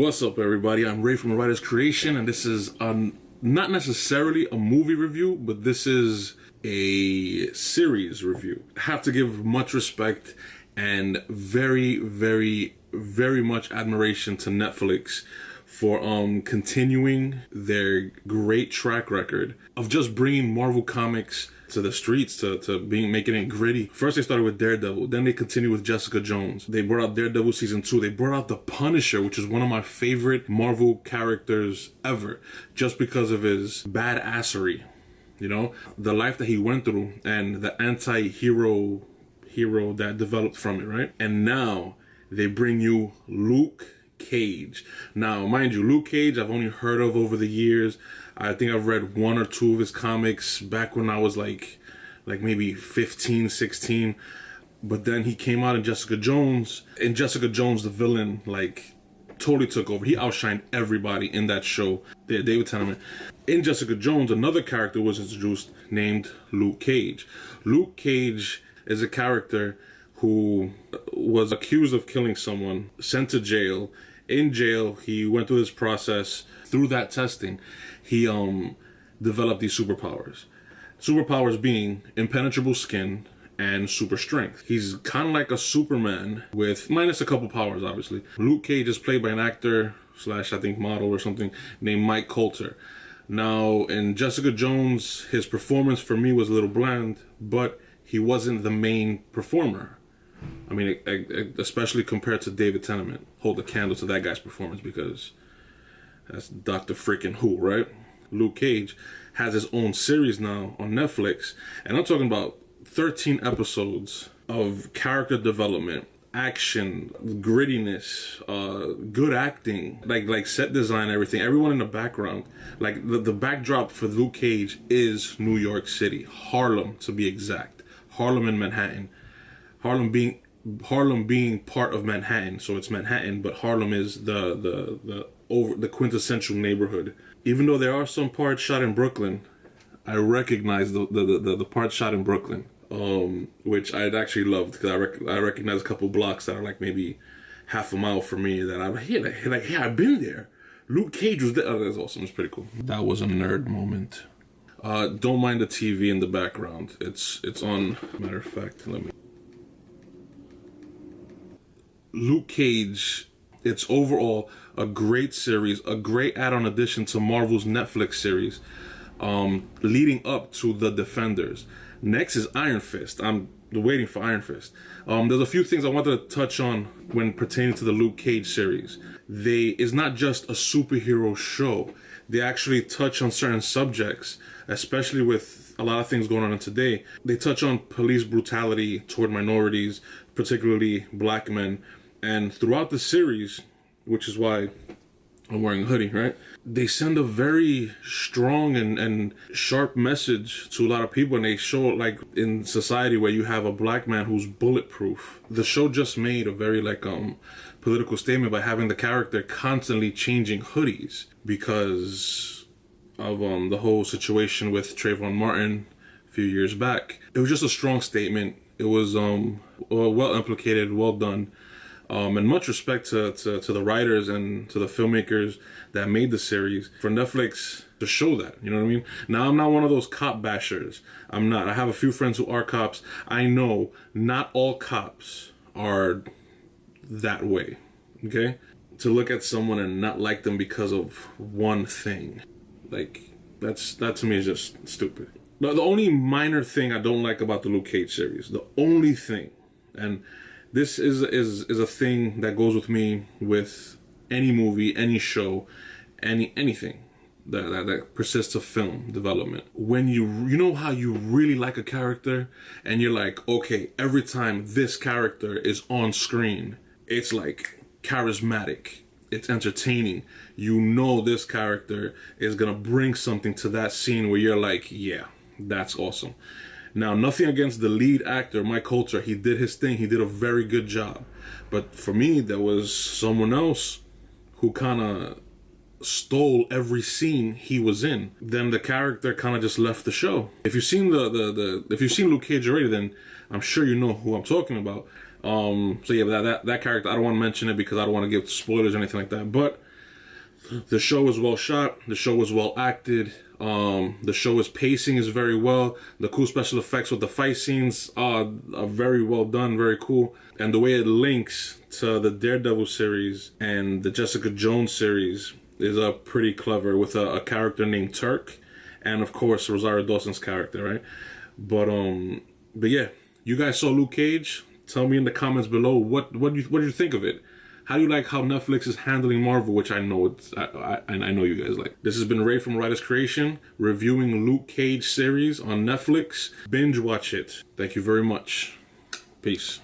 What's up, everybody? I'm Ray from Writer's Creation, and this is not necessarily a movie review, but this is a series review. I have to give much respect and very, very, very much admiration to Netflix for continuing their great track record of just bringing Marvel Comics to the streets, to making it gritty. First they started with Daredevil, then they continued with Jessica Jones. They brought out Daredevil season 2. They brought out the Punisher, which is one of my favorite Marvel characters ever, just because of his badassery, you know, the life that he went through and the anti-hero that developed from it, right? And now they bring you Luke Cage. Now, mind you, Luke Cage I've only heard of over the years. I think I've read one or two of his comics back when I was like maybe 15, 16. But then he came out in Jessica Jones. In Jessica Jones, the villain totally took over. He outshined everybody in that show. David Tennant. In Jessica Jones, another character was introduced named Luke Cage. Luke Cage is a character who was accused of killing someone, sent to jail. In jail, he went through this process. Through that testing, he developed these superpowers. Superpowers being impenetrable skin and super strength. He's kind of like a Superman with minus a couple powers, obviously. Luke Cage is played by an actor / I think model or something named Mike Coulter. Now, in Jessica Jones, his performance for me was a little bland, but he wasn't the main performer. I mean, especially compared to David Tennant. Hold a candle to that guy's performance, because that's Dr. Freaking Who, right? Luke Cage has his own series now on Netflix, and I'm talking about 13 episodes of character development, action, grittiness, good acting, like set design, everything. Everyone in the background, like the backdrop for Luke Cage is New York City, Harlem to be exact, Harlem and Manhattan. Harlem being part of Manhattan, so it's Manhattan, but Harlem is the quintessential neighborhood. Even though there are some parts shot in Brooklyn, I recognize the parts shot in Brooklyn, which I'd actually loved, because I recognize a couple blocks that are like maybe half a mile from me that I'm hey, I've been there. Luke Cage was there. Oh, that's awesome. It's pretty cool. That was a nerd moment. Don't mind the TV in the background. It's on. Matter of fact, Luke Cage, it's overall a great series, a great add-on addition to Marvel's Netflix series, leading up to The Defenders. Next is Ironfist. I'm waiting for Ironfist. There's a few things I wanted to touch on when pertaining to the Luke Cage series. It's not just a superhero show. They actually touch on certain subjects, especially with a lot of things going on today. They touch on police brutality toward minorities, particularly black men. And throughout the series, which is why I'm wearing a hoodie, right? They send a very strong and sharp message to a lot of people, and they show, like, in society where you have a black man who's bulletproof. The show just made a very political statement by having the character constantly changing hoodies because of the whole situation with Trayvon Martin a few years back. It was just a strong statement. It was well implicated, well done. And much respect to the writers and to the filmmakers that made the series, for Netflix to show that, you know what I mean? Now, I'm not one of those cop bashers. I'm not. I have a few friends who are cops. I know not all cops are that way, okay? To look at someone and not like them because of one thing, that to me is just stupid. The only minor thing I don't like about the Luke Cage series, the only thing, and this is a thing that goes with me with any movie, any show, anything that persists of film development. When you know how you really like a character, and you're like, okay, every time this character is on screen, it's like charismatic, it's entertaining. You know this character is gonna bring something to that scene where you're like, yeah, that's awesome. Now, nothing against the lead actor, Mike Coulter. He did his thing. He did a very good job. But for me, there was someone else who kind of stole every scene he was in. Then the character kind of just left the show. If you've seen if you've seen Luke Cage already, then I'm sure you know who I'm talking about. So yeah, that character, I don't want to mention it because I don't want to give spoilers or anything like that. But The show is well shot. The show is well acted. The show's pacing is very well. The cool special effects with the fight scenes are very well done, very cool. And the way it links to the Daredevil series and the Jessica Jones series is pretty clever, with a character named Turk, and of course Rosario Dawson's character, right? But yeah, you guys saw Luke Cage. Tell me in the comments below what did you think of it? How do you like how Netflix is handling Marvel, which I know I know you guys like. This has been Ray from Writer's Creation, reviewing Luke Cage series on Netflix. Binge watch it. Thank you very much. Peace.